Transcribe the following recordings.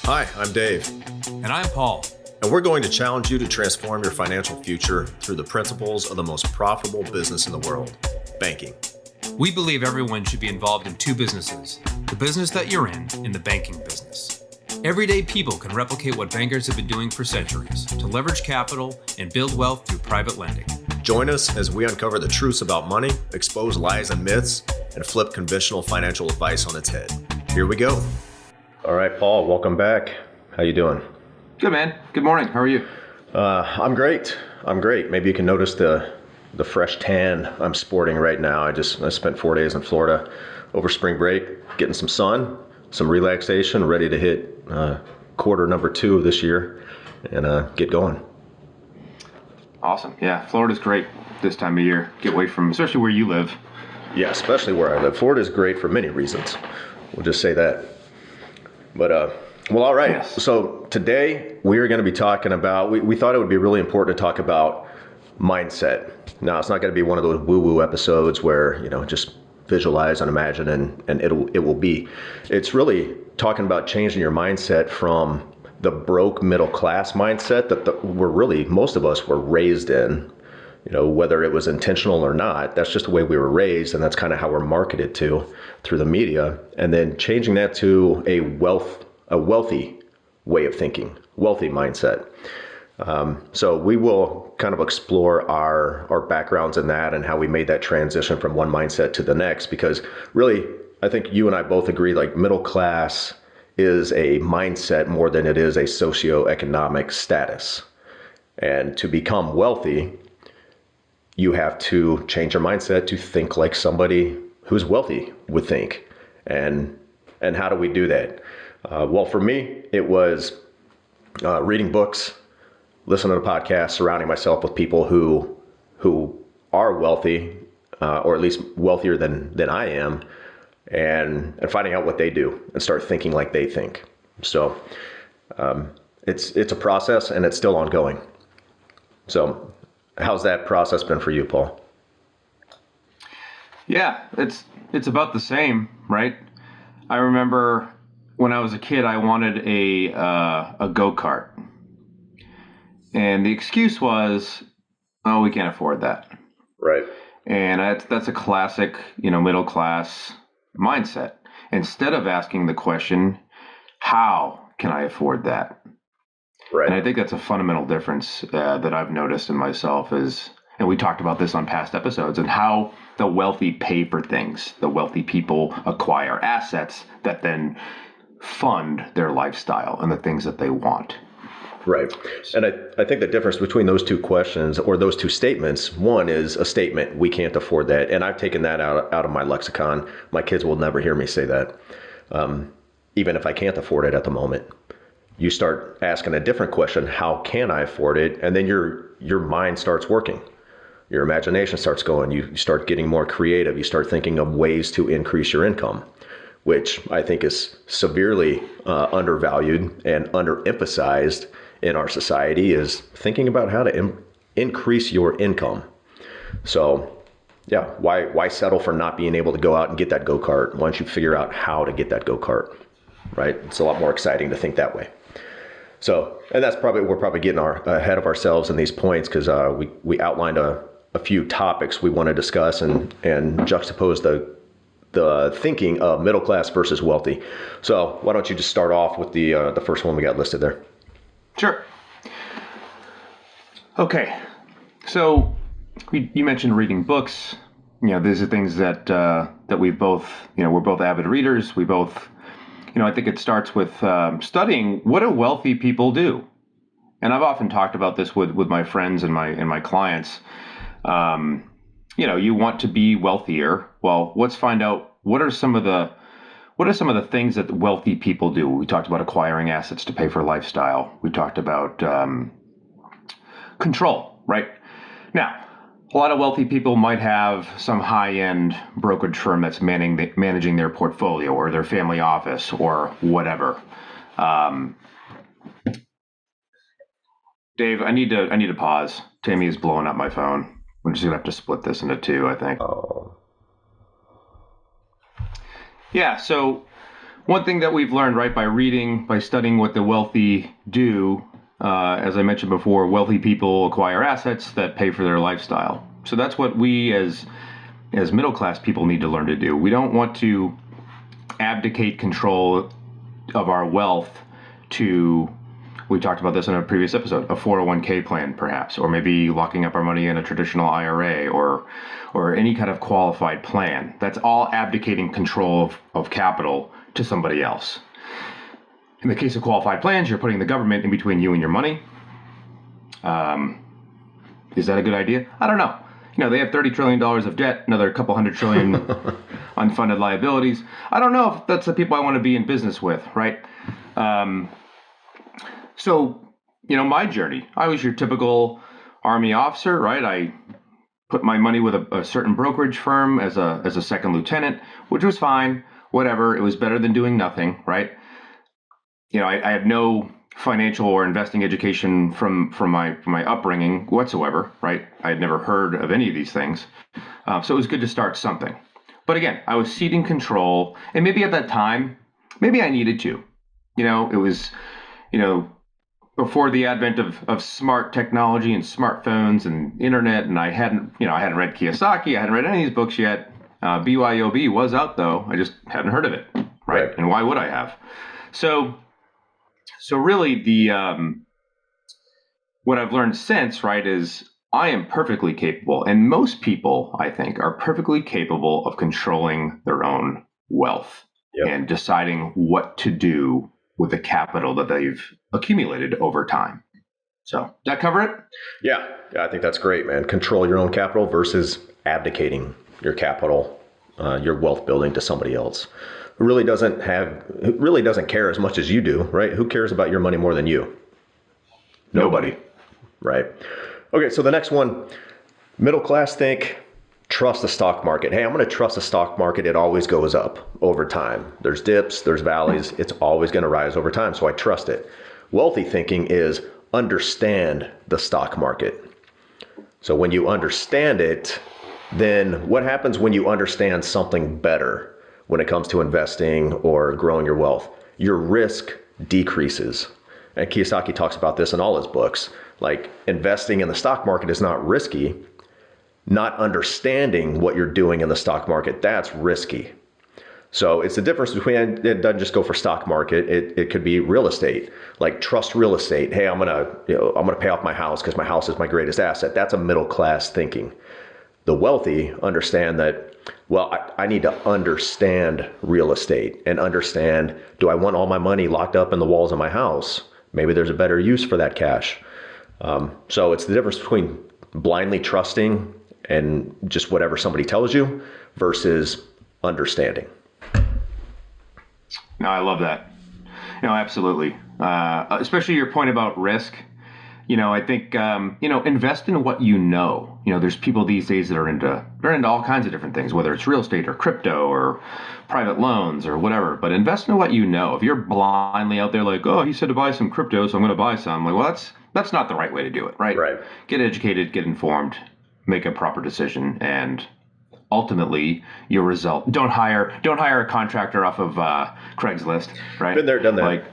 Hi, I'm Dave, And I'm Paul. and we're going to challenge you to transform your financial future through the principles of the most profitable business in the world, banking. We believe everyone should be involved in two businesses, the business that you're in and the banking business. Everyday people can replicate what bankers have been doing for centuries to leverage capital and build wealth through private lending. Join us as we uncover the truths about money, expose lies and myths, and flip conventional financial advice on its head. Here we go. All right, Paul, welcome back. How you doing? Good, man. Good morning. How are you? I'm great. Maybe you can notice the fresh tan I'm sporting right now. I spent 4 days in Florida over spring break, getting some sun, some relaxation, ready to hit quarter number 2 of this year and get going. Awesome. Yeah, Florida's great this time of year. Get away from, especially where you live. Yeah, especially where I live. Florida is great for many reasons. We'll just say that. But, well, all right. Yes. So today we are going to be talking about, we thought it would be really important to talk about mindset. Now, it's not going to be one of those woo-woo episodes where, just visualize and imagine and it will be. It's really talking about changing your mindset from the broke middle class mindset that most of us were raised in. Whether it was intentional or not, that's just the way we were raised, and that's kind of how we're marketed to through the media. And then changing that to a wealthy way of thinking, wealthy mindset. So we will kind of explore our backgrounds in that and how we made that transition from one mindset to the next, because really, I think you and I both agree, like middle class is a mindset more than it is a socio-economic status. And to become wealthy, you have to change your mindset to think like somebody who's wealthy would think. And how do we do that? Well, for me, it was reading books, listening to podcasts, surrounding myself with people who are wealthy, or at least wealthier than I am, and finding out what they do and start thinking like they think. So it's a process, and it's still ongoing. So how's that process been for you, Paul? Yeah, it's about the same, right? I remember when I was a kid, I wanted a go-kart. And the excuse was, oh, we can't afford that. Right. And that's a classic, middle class mindset. Instead of asking the question, how can I afford that? Right. And I think that's a fundamental difference that I've noticed in myself is, and we talked about this on past episodes, and how the wealthy pay for things. The wealthy people acquire assets that then fund their lifestyle and the things that they want. Right. And I think the difference between those two questions or those two statements, one is a statement, we can't afford that. And I've taken that out of my lexicon. My kids will never hear me say that, even if I can't afford it at the moment. You start asking a different question, how can I afford it? And then your mind starts working. Your imagination starts going. You start getting more creative. You start thinking of ways to increase your income, which I think is severely undervalued and underemphasized in our society, is thinking about how to increase your income. So yeah, why settle for not being able to go out and get that go-kart? Why don't you figure out how to get that go-kart, right? It's a lot more exciting to think that way. So, and we're probably getting ahead of ourselves in these points, because we outlined a few topics we want to discuss and juxtapose the thinking of middle class versus wealthy. So why don't you just start off with the first one we got listed there? Sure. Okay. So you mentioned reading books. These are things that we both, we're both avid readers. We both, I think it starts with studying what do wealthy people do. And I've often talked about this with my friends and my clients. You want to be wealthier. Well, let's find out what are some of the things that wealthy people do. We talked about acquiring assets to pay for lifestyle. We talked about control, right? Now, a lot of wealthy people might have some high-end brokerage firm that's managing their portfolio or their family office or whatever. Dave, I need to pause. Tammy is blowing up my phone. We're just gonna have to split this into two, I think. Oh. Yeah, so one thing that we've learned, right, by studying what the wealthy do, as I mentioned before, wealthy people acquire assets that pay for their lifestyle. So that's what we as middle class people need to learn to do. We don't want to abdicate control of our wealth to, we talked about this in a previous episode, a 401k plan perhaps, or maybe locking up our money in a traditional IRA or any kind of qualified plan. That's all abdicating control of capital to somebody else. In the case of qualified plans, you're putting the government in between you and your money. Is that a good idea? I don't know. They have $30 trillion of debt, another couple hundred trillion unfunded liabilities. I don't know if that's the people I want to be in business with, right? So, my journey, I was your typical Army officer, right? I put my money with a certain brokerage firm as a second lieutenant, which was fine, whatever. It was better than doing nothing, right? I had no financial or investing education from my upbringing whatsoever, right? I had never heard of any of these things. So it was good to start something. But again, I was ceding control, and maybe at that time, maybe I needed to. It was, before the advent of smart technology and smartphones and internet, and I hadn't read Kiyosaki, I hadn't read any of these books yet. BYOB was out though, I just hadn't heard of it, right? And why would I have? So really what I've learned since, right, is I am perfectly capable, and most people, I think, are perfectly capable of controlling their own wealth and deciding what to do with the capital that they've accumulated over time. So, does that cover it? Yeah, I think that's great, man. Control your own capital versus abdicating your capital, your wealth building to somebody else. Who really doesn't care as much as you do, right? Who cares about your money more than you? Nobody. Right. Okay, so the next one, middle class think, trust the stock market. Hey, I'm going to trust the stock market. It always goes up over time. There's dips, there's valleys. It's always going to rise over time, so I trust it. Wealthy thinking is understand the stock market. So when you understand it, then what happens when you understand something better when it comes to investing or growing your wealth? Your risk decreases. And Kiyosaki talks about this in all his books. Like, investing in the stock market is not risky. Not understanding what you're doing in the stock market, that's risky. So it's the difference between, it doesn't just go for stock market. It could be real estate, like trust real estate. Hey, I'm gonna pay off my house because my house is my greatest asset. That's a middle class thinking. The wealthy understand that, well, I need to understand real estate and understand, do I want all my money locked up in the walls of my house? Maybe there's a better use for that cash. So it's the difference between blindly trusting and just whatever somebody tells you versus understanding. No, I love that. Absolutely. Especially your point about risk. I think, invest in what you know. There's people these days that are into all kinds of different things, whether it's real estate or crypto or private loans or whatever. But invest in what you know. If you're blindly out there like, oh, he said to buy some crypto, so I'm going to buy some. Like, well, that's not the right way to do it, right? Right. Get educated, get informed, make a proper decision, and ultimately your result. Don't hire a contractor off of Craigslist, right? Been there, done that.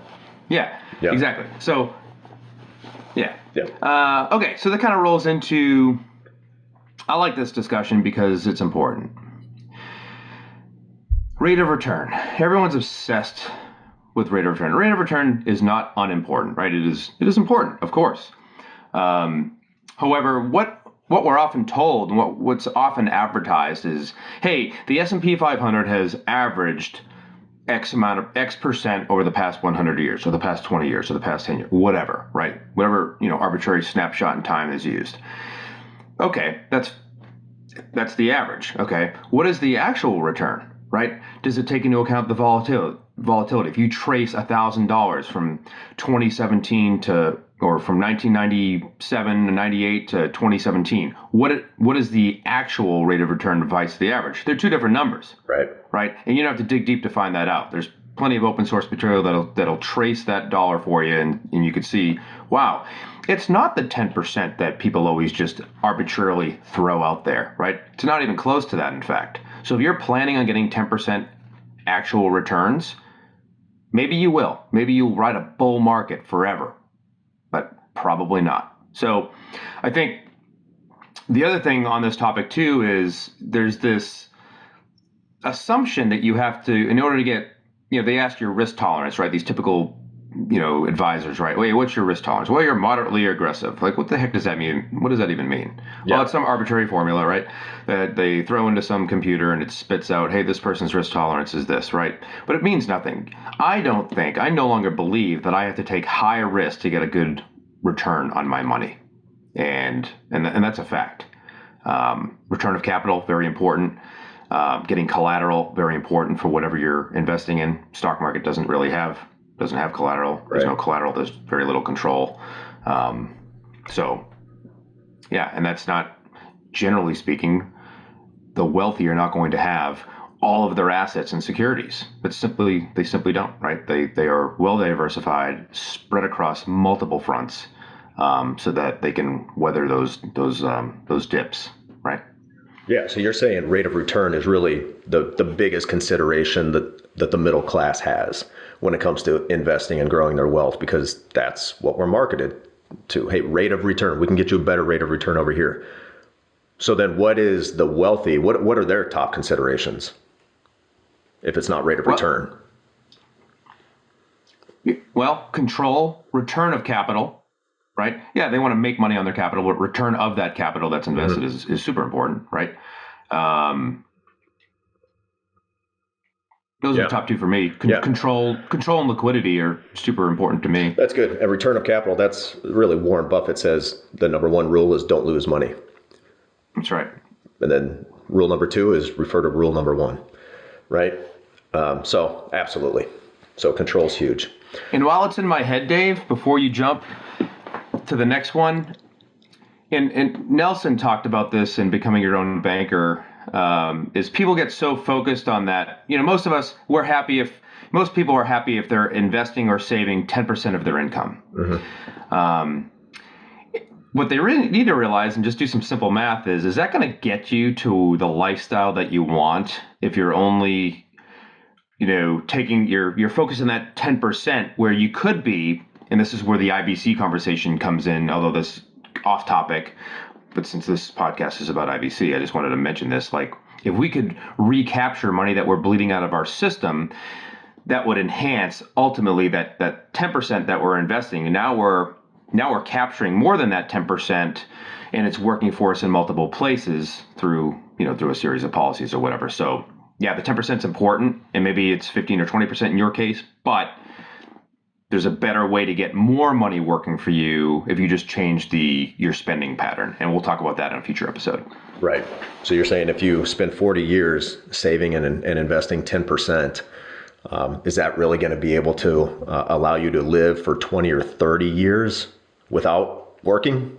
Yeah, exactly. So. Yeah. Okay, so that kind of rolls into, I like this discussion because it's important. Rate of return. Everyone's obsessed with rate of return. Rate of return is not unimportant, right? It is important, of course. However, what we're often told and what's often advertised is, hey, the S&P 500 has averaged X percent over the past 100 years, or the past 20 years, or the past 10 years, whatever, right? Whatever, arbitrary snapshot in time is used. Okay, that's the average. Okay, what is the actual return, right? Does it take into account the volatility? If you trace $1,000 from 2017 or from 1997 to 98 to 2017, what is the actual rate of return vice the average? They're two different numbers. Right? And you don't have to dig deep to find that out. There's plenty of open source material that'll trace that dollar for you, and you can see, wow, it's not the 10% that people always just arbitrarily throw out there, right? It's not even close to that, in fact. So if you're planning on getting 10% actual returns, Maybe you will. Maybe you'll ride a bull market forever, but probably not. So I think the other thing on this topic too is there's this assumption that you have to, in order to get, they ask your risk tolerance, right? These typical, advisors, right? Wait, what's your risk tolerance? Well, you're moderately aggressive. Like, what the heck does that mean? What does that even mean? Yeah. Well, it's some arbitrary formula, right? That they throw into some computer and it spits out, hey, this person's risk tolerance is this, right? But it means nothing. I no longer believe that I have to take high risk to get a good return on my money. And that's a fact. Return of capital, very important. Getting collateral, very important for whatever you're investing in. Stock market doesn't have collateral. There's no collateral. There's very little control. So, yeah, and that's not, generally speaking, the wealthy are not going to have all of their assets in securities. They simply don't, right? They are well diversified, spread across multiple fronts, so that they can weather those dips, right? Yeah, so you're saying rate of return is really the biggest consideration that the middle class has when it comes to investing and growing their wealth, because that's what we're marketed to. Hey, rate of return, we can get you a better rate of return over here. So then what is the wealthy, what are their top considerations if it's not rate of return? Well, control, return of capital. Right? Yeah, they want to make money on their capital, but return of that capital that's invested is super important, right? Those are the top two for me. Control and liquidity are super important to me. That's good. And return of capital, that's really Warren Buffett says the number one rule is don't lose money. That's right. And then rule number 2 is refer to rule number 1, right? So absolutely. So control's huge. And while it's in my head, Dave, before you jump to the next one, and Nelson talked about this in Becoming Your Own Banker, is people get so focused on that. Most people are happy if they're investing or saving 10% of their income. What they really need to realize, and just do some simple math, is that going to get you to the lifestyle that you want if you're only, taking your focus on that 10% where you could be. And this is where the IBC conversation comes in, although this off topic, but since this podcast is about IBC, I just wanted to mention this. Like, if we could recapture money that we're bleeding out of our system, that would enhance ultimately that 10% that we're investing. And now we're capturing more than that 10%, and it's working for us in multiple places through a series of policies or whatever. So yeah, the 10% is important, and maybe it's 15 or 20% in your case, but there's a better way to get more money working for you if you just change your spending pattern. And we'll talk about that in a future episode. Right. So you're saying if you spend 40 years saving and investing 10%, is that really going to be able to allow you to live for 20 or 30 years without working?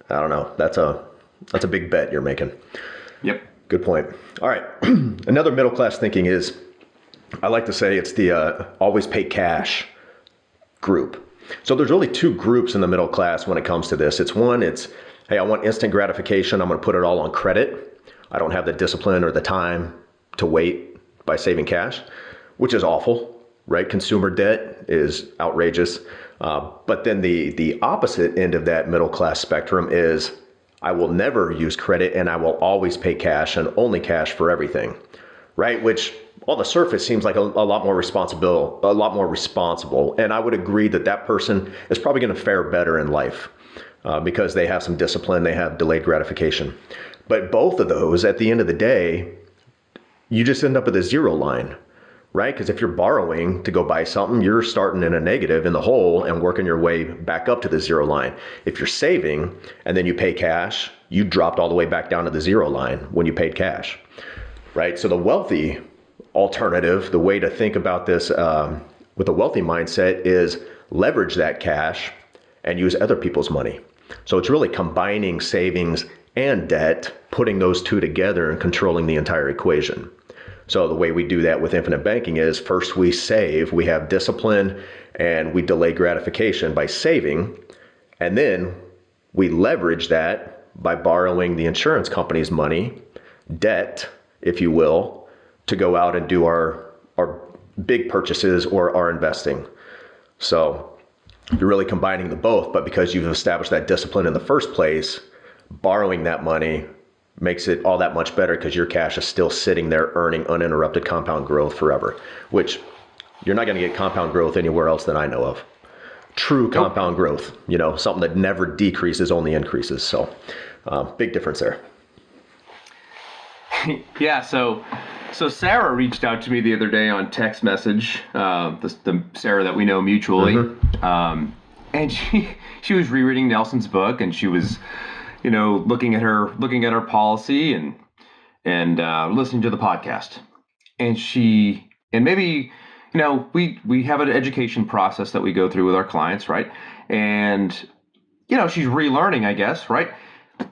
I don't know. That's a big bet you're making. Yep. Good point. All right. Another middle class thinking is, I like to say it's the always pay cash group. So there's really 2 groups in the middle class when it comes to this. It's, hey, I want instant gratification. I'm going to put it all on credit. I don't have the discipline or the time to wait by saving cash, which is awful, right? Consumer debt is outrageous. But then the opposite end of that middle class spectrum is, I will never use credit and I will always pay cash and only cash for everything, right? Which on the surface seems like a lot more responsible. And I would agree that person is probably going to fare better in life because they have some discipline, they have delayed gratification. But both of those, at the end of the day, you just end up at a zero line, right? Because if you're borrowing to go buy something, you're starting in a negative in the hole and working your way back up to the zero line. If you're saving and then you pay cash, you dropped all the way back down to the zero line when you paid cash, right? So the wealthy alternative, the way to think about this with a wealthy mindset is leverage that cash and use other people's money. So it's really combining savings and debt, putting those two together and controlling the entire equation. So the way we do that with infinite banking is first we save, we have discipline, and we delay gratification by saving. And then we leverage that by borrowing the insurance company's money, debt, if you will, to go out and do our big purchases or are investing. So you're really combining the both, but because you've established that discipline in the first place, borrowing that money makes it all that much better because your cash is still sitting there earning uninterrupted compound growth forever, which you're not going to get compound growth anywhere else that I know of. True compound growth, something that never decreases, only increases. So big difference there. Yeah. So Sarah reached out to me the other day on text message, the Sarah that we know mutually. And she was rereading Nelson's book, and she was, looking at her policy and listening to the podcast. And maybe, we have an education process that we go through with our clients, right? And, she's relearning, I guess, right?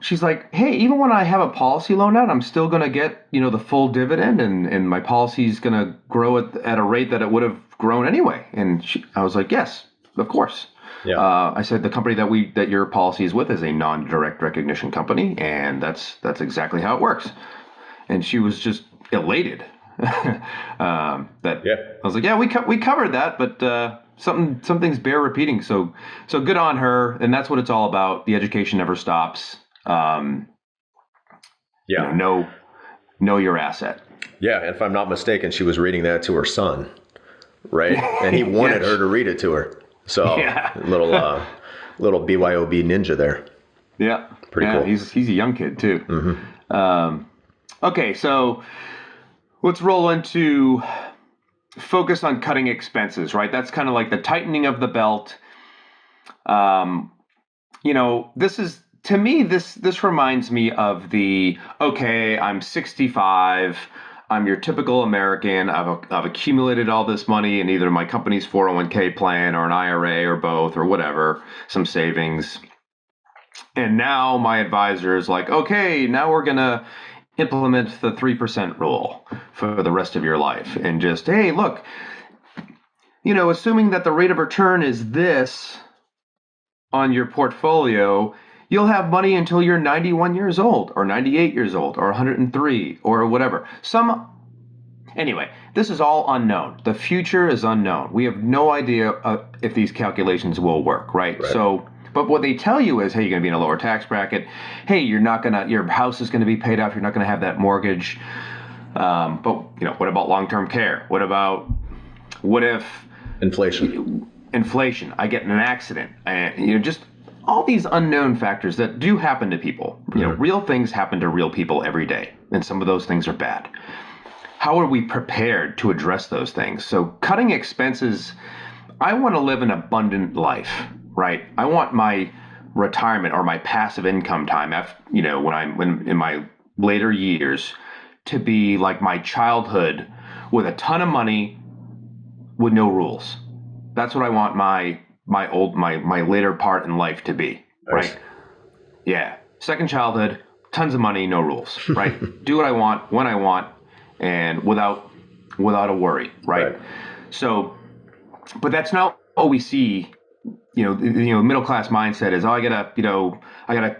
She's like, hey, even when I have a policy loan out, I'm still going to get, the full dividend, and my policy is going to grow at a rate that it would have grown anyway. And I was like, yes, of course. Yeah. I said the company that your policy is with is a non-direct recognition company, and that's exactly how it works. And she was just elated. I was like, yeah, we covered that, but some things bear repeating. So good on her, and that's what it's all about. The education never stops. Know your asset. Yeah, and if I'm not mistaken, she was reading that to her son, right? And he wanted her to read it to her. So little BYOB ninja there. Yeah, pretty cool. He's a young kid too. Okay, so let's roll into focus on cutting expenses, right? That's kind of like the tightening of the belt. This is, to me, this reminds me of I'm 65, I'm your typical American, I've accumulated all this money in either my company's 401k plan or an IRA or both or whatever, some savings. And now my advisor is like, okay, now we're going to implement the 3% rule for the rest of your life. And just, hey, look, assuming that the rate of return is this on your portfolio, you'll have money until you're 91 years old or 98 years old or 103 or whatever. Anyway, this is all unknown. The future is unknown. We have no idea if these calculations will work, right? But what they tell you is, hey, you're going to be in a lower tax bracket. Hey, your house is going to be paid off. You're not going to have that mortgage. But what about long-term care? What if inflation? I get in an accident, and just all these unknown factors that do happen to people. Real things happen to real people every day, and some of those things are bad. How are we prepared to address those things? So cutting expenses, I want to live an abundant life, right? I want my retirement or my passive income time, when in my later years, to be like my childhood with a ton of money with no rules. That's what I want my later part in life to be, right? Nice. Yeah. Second childhood, tons of money, no rules, right? Do what I want, when I want, and without a worry, right? So, but that's not what we see. Middle class mindset is, I gotta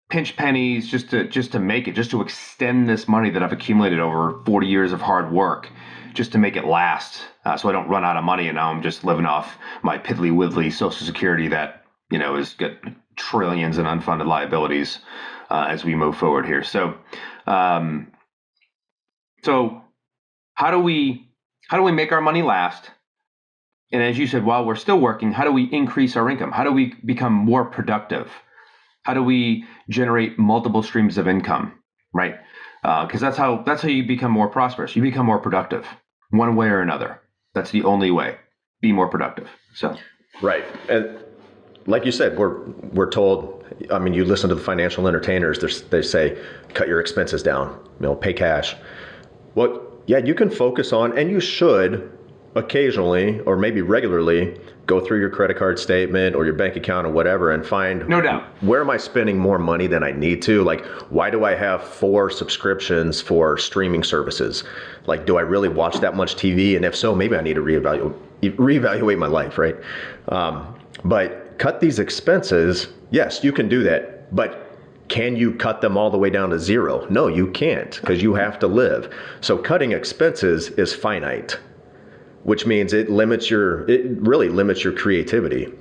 pinch pennies just to make it, just to extend this money that I've accumulated over 40 years of hard work, just to make it last, so I don't run out of money, and now I'm just living off my piddly widdly Social Security that is got trillions in unfunded liabilities as we move forward here. So how do we make our money last? And as you said, while we're still working, how do we increase our income? How do we become more productive? How do we generate multiple streams of income, right? Because that's how you become more prosperous. You become more productive, one way or another. That's the only way. Be more productive. So, right, and like you said, we're told. I mean, you listen to the financial entertainers. They say, cut your expenses down. Pay cash. Well, yeah, you can focus on, and you should occasionally or maybe regularly go through your credit card statement or your bank account or whatever and find, no doubt, where am I spending more money than I need to? Like, why do I have 4 subscriptions for streaming services? Like, do I really watch that much TV? And if so, maybe I need to reevaluate my life, right? But cut these expenses. Yes, you can do that. But can you cut them all the way down to zero? No, you can't, because you have to live. So cutting expenses is finite. which means it really limits your creativity,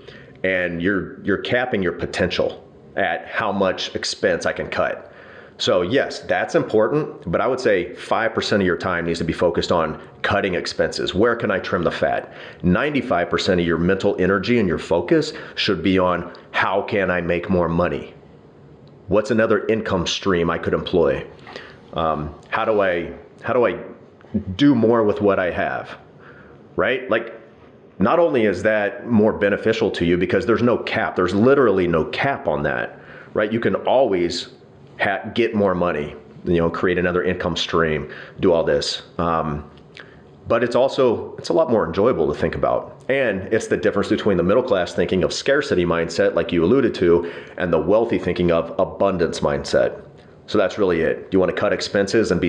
and you're capping your potential at how much expense I can cut. So yes, that's important, but I would say 5% of your time needs to be focused on cutting expenses. Where can I trim the fat? 95% of your mental energy and your focus should be on how can I make more money? What's another income stream I could employ? How do I do more with what I have? Right? Like, not only is that more beneficial to you because there's no cap, there's literally no cap on that, right? You can always get more money, create another income stream, do all this. But it's a lot more enjoyable to think about. And it's the difference between the middle class thinking of scarcity mindset, like you alluded to, and the wealthy thinking of abundance mindset. So that's really it. Do you want to cut expenses and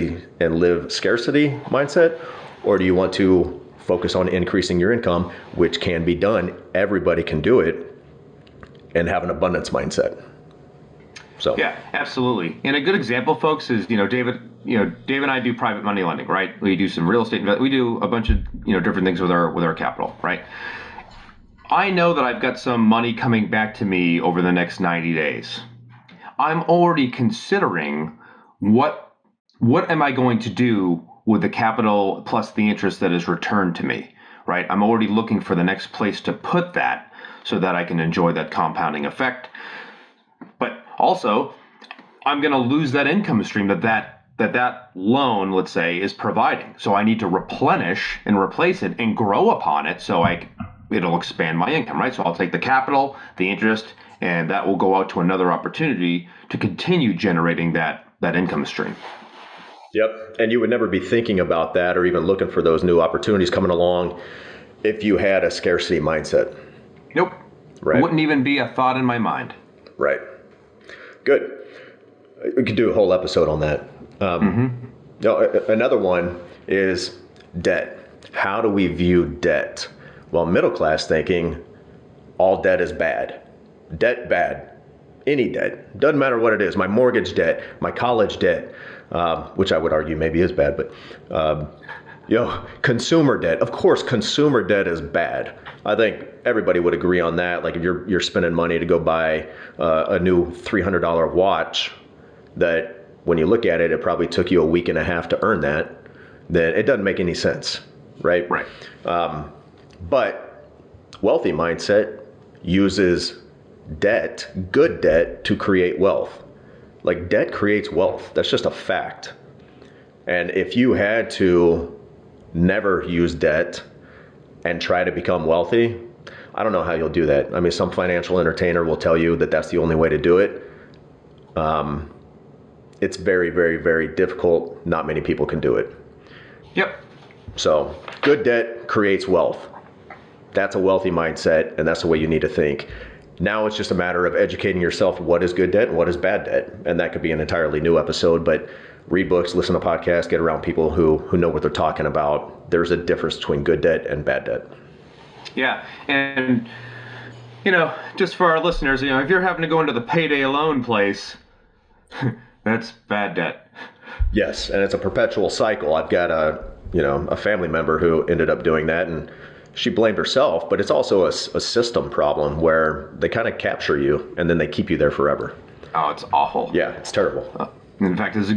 live scarcity mindset? Or do you want to focus on increasing your income, which can be done? Everybody can do it, and have an abundance mindset. So yeah, absolutely. And a good example, folks, is David. Dave and I do private money lending, right? We do some real estate. We do a bunch of different things with our capital, right? I know that I've got some money coming back to me over the next 90 days. I'm already considering what am I going to do with the capital plus the interest that is returned to me, right? I'm already looking for the next place to put that so that I can enjoy that compounding effect. But also, I'm going to lose that income stream that loan, let's say, is providing. So I need to replenish and replace it and grow upon it so it'll expand my income, right? So I'll take the capital, the interest, and that will go out to another opportunity to continue generating that income stream. Yep. And you would never be thinking about that or even looking for those new opportunities coming along if you had a scarcity mindset. Nope. Right. It wouldn't even be a thought in my mind. Right. Good. We could do a whole episode on that. Another one is debt. How do we view debt? Well, middle class thinking, all debt is bad. Debt bad. Any debt. Doesn't matter what it is. My mortgage debt, my college debt, which I would argue maybe is bad, but consumer debt. Of course, consumer debt is bad. I think everybody would agree on that. Like if you're spending money to go buy a new $300 watch, that when you look at it, it probably took you a week and a half to earn that, then it doesn't make any sense, right? Right. But wealthy mindset uses debt, good debt, to create wealth. Like debt creates wealth. That's just a fact. And if you had to never use debt and try to become wealthy, I don't know how you'll do that. I mean, some financial entertainer will tell you that that's the only way to do it. It's very, very, very difficult. Not many people can do it. Yep. So good debt creates wealth. That's a wealthy mindset, and that's the way you need to think. Now it's just a matter of educating yourself what is good debt and what is bad debt. And that could be an entirely new episode, but read books, listen to podcasts, get around people who know what they're talking about. There's a difference between good debt and bad debt. Yeah. And, just for our listeners, if you're having to go into the payday loan place, that's bad debt. Yes. And it's a perpetual cycle. I've got a family member who ended up doing that, and she blamed herself, but it's also a system problem where they kind of capture you and then they keep you there forever. Oh, it's awful. Yeah, it's terrible. In fact, there's a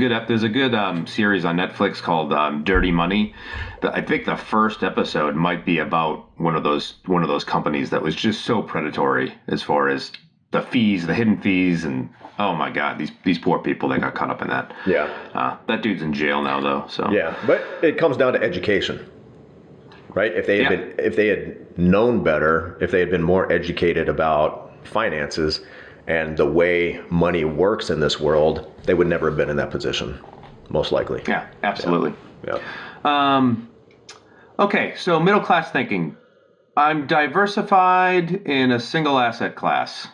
good series on Netflix called Dirty Money. I think the first episode might be about one of those companies that was just so predatory as far as the fees, the hidden fees, and oh my God, these poor people that got caught up in that. Yeah. That dude's in jail now, though. So yeah, but it comes down to education, right? If they had known better, if they had been more educated about finances and the way money works in this world, they would never have been in that position, most likely. Yeah, absolutely. Yeah. Okay, so middle class thinking. I'm diversified in a single asset class,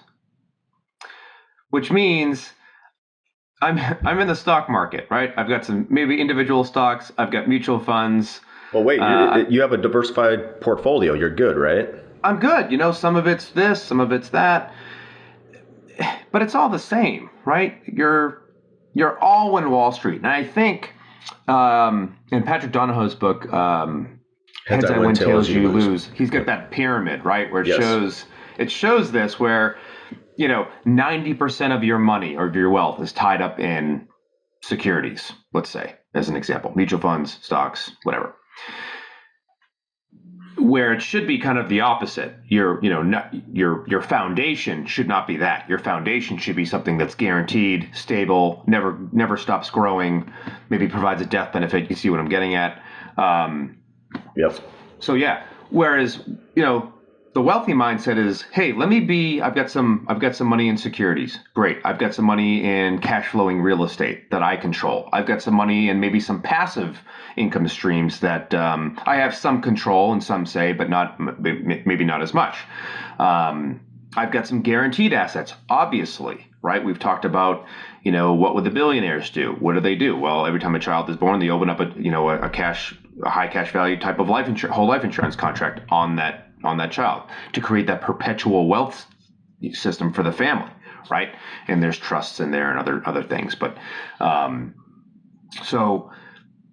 which means I'm in the stock market, right? I've got some maybe individual stocks. I've got mutual funds. Well, wait, you have a diversified portfolio. You're good, right? I'm good. Some of it's this, some of it's that. But it's all the same, right? You're all in Wall Street. And I think in Patrick Donahoe's book, heads I win, tails you lose. He's got that pyramid, right? Where it shows this where, 90% of your money or of your wealth is tied up in securities, let's say, as an example, mutual funds, stocks, whatever. Where it should be kind of the opposite. Your foundation should not be that. Your foundation should be something that's guaranteed, stable, never stops growing, maybe provides a death benefit. You see what I'm getting at? Yep. So yeah. Whereas, the wealthy mindset is, hey, I've got some money in securities. Great. I've got some money in cash flowing real estate that I control. I've got some money in maybe some passive income streams that I have some control in some say, but maybe not as much. I've got some guaranteed assets, obviously, right? We've talked about, what would the billionaires do? What do they do? Well, every time a child is born, they open up a high cash value type of whole life insurance contract on that child to create that perpetual wealth system for the family, right? And there's trusts in there and other things. But so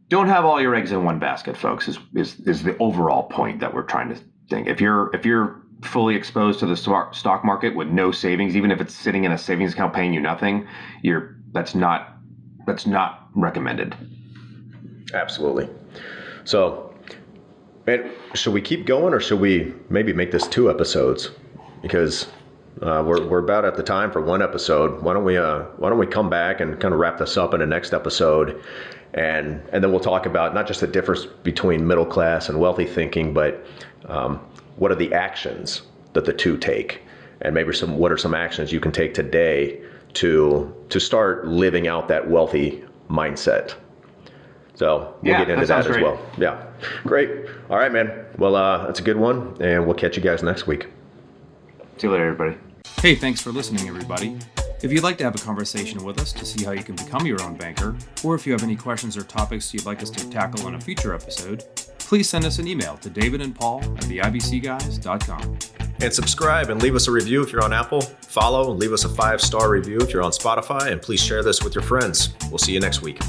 don't have all your eggs in one basket, folks, is the overall point that we're trying to think. If you're fully exposed to the stock market with no savings, even if it's sitting in a savings account paying you nothing, that's not recommended. Absolutely. So, man, should we keep going, or should we maybe make this 2 episodes? Because we're about at the time for 1 episode. Why don't we come back and kind of wrap this up in the next episode, and then we'll talk about not just the difference between middle class and wealthy thinking, but what are the actions that the two take, and maybe what are some actions you can take today to start living out that wealthy mindset. So we'll get into that as well. Yeah. Great. All right, man. Well, that's a good one, and we'll catch you guys next week. See you later, everybody. Hey, thanks for listening, everybody. If you'd like to have a conversation with us to see how you can become your own banker, or if you have any questions or topics you'd like us to tackle on a future episode, please send us an email to davidandpaul@theibcguys.com. And subscribe and leave us a review if you're on Apple. Follow and leave us a 5-star review if you're on Spotify, and please share this with your friends. We'll see you next week.